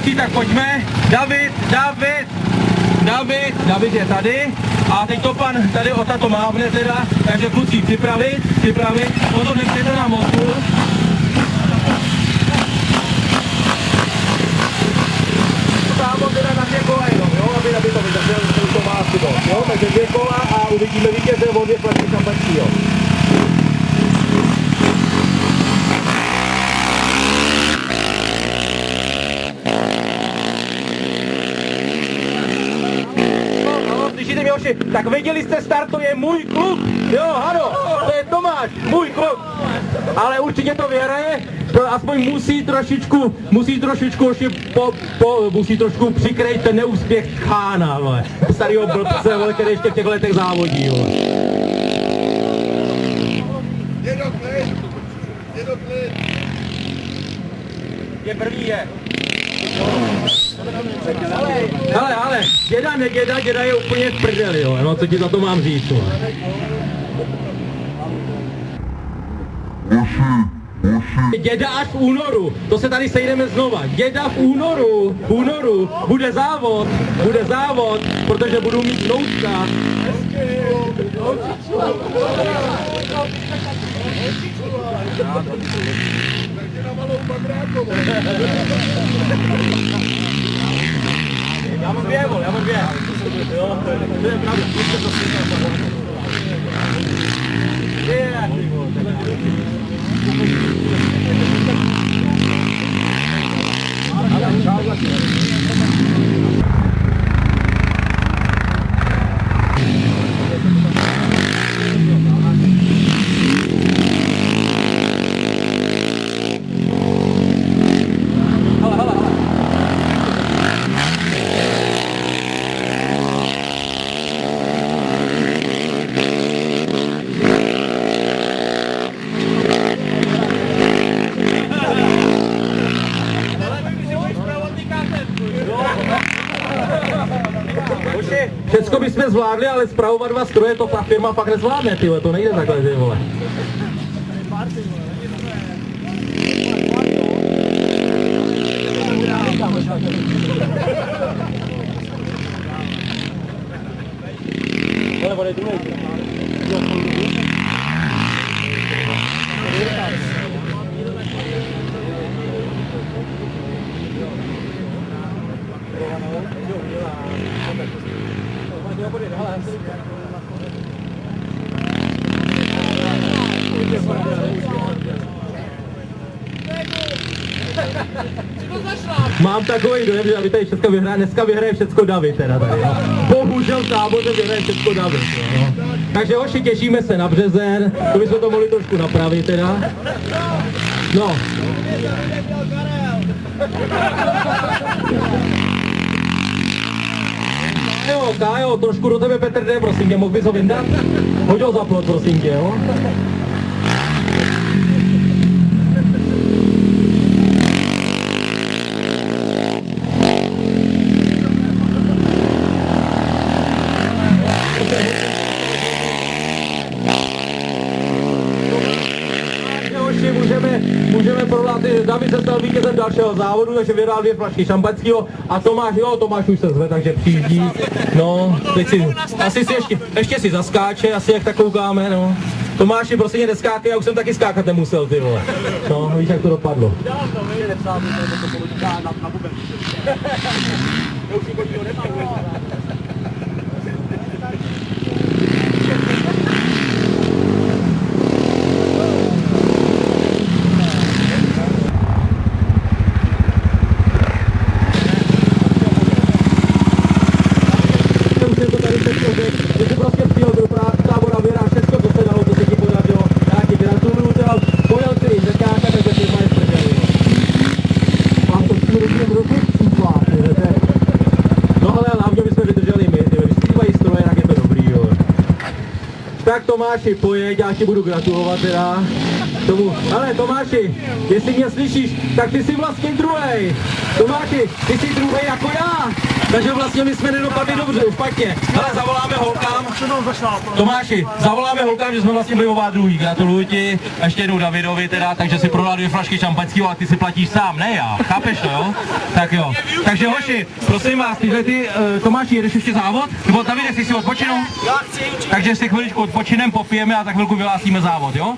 kluci, tak pojďme. David je tady. A teď to pan tady o tato mávne teda, takže kluci připravit. Potom nechcete na mostu. Támo teda na 2 kola jenom, jo, aby to vydržel, to má asi dost, jo, takže 2 kola a uvidíme vítěze o 2 flašky šampanského. Slyšíte mě, hoši? Tak viděli jste, startuje můj kluk, jo, ano, to je Tomáš, můj kluk, ale určitě to vyhraje, to aspoň musí trošičku musí trošku přikrýt ten neúspěch Chána, vole, starýho blbce, vole, který ještě v těch letech závodí, vole. Je klid. Je první, je. Ale, děda je úplně v prdeli, jo, no, co ti za to mám říct, jo. Děda až v únoru, to se tady sejdeme znova, děda v únoru, bude závod, protože budu mít noučka. Já mám 2, vole, Jo, to je pravda, Všecko bychom zvládli, ale spravovat 2 stroje to ta firma fakt nezvládne, tyhle, to nejde takhle, ty vole. Mám takový dojem, že tady všechno vyhraje, dneska vyhraje všecko David teda tady, jo. Bohužel v táboře vyhraje všecko David, jo. Takže hoši, těšíme se na březen, to bychom to mohli trošku napravit teda. No. Kájo, trošku do tebe Petr jde, prosím tě, mohl bys ho vyndat? Hoď ho za plot, prosím tě, jo. Můžeme prodat, David se stal vítězem dalšího závodu, takže vyhrál 2 flašky šampaňského a Tomáš už se zve, takže přijíždí, no, teď si, asi si ještě si zaskáče, asi jak tak koukáme, no. Tomáši, prosím mě, neskákej, já už jsem taky skákat nemusel, ty vole. No, víš, jak to dopadlo. Tak Tomáši, pojď, já ti budu gratulovat teda tomu. Ale Tomáši, jestli mě slyšíš, tak ty jsi vlastně druhej. Tomáši, ty jsi druhej jako já. Takže vlastně my jsme nedopadli dobře, špatně. Ale zavoláme holkám. Tomáši, zavoláme holkám, že jsme vlastně byli oba druhý. Gratuluju ti a ještě jednou Davidovi teda, takže si prodal 2 flašky šampaňského a ty si platíš sám, ne já. Chápeš to, jo? Tak jo. Takže hoši, prosím vás, tyhle ty, Tomáši, jedeš ještě závod? Nebo Davide, jsi si odpočinout? Takže si chviličku odpočinem, popijeme a tak chvilku vyhlásíme závod, jo?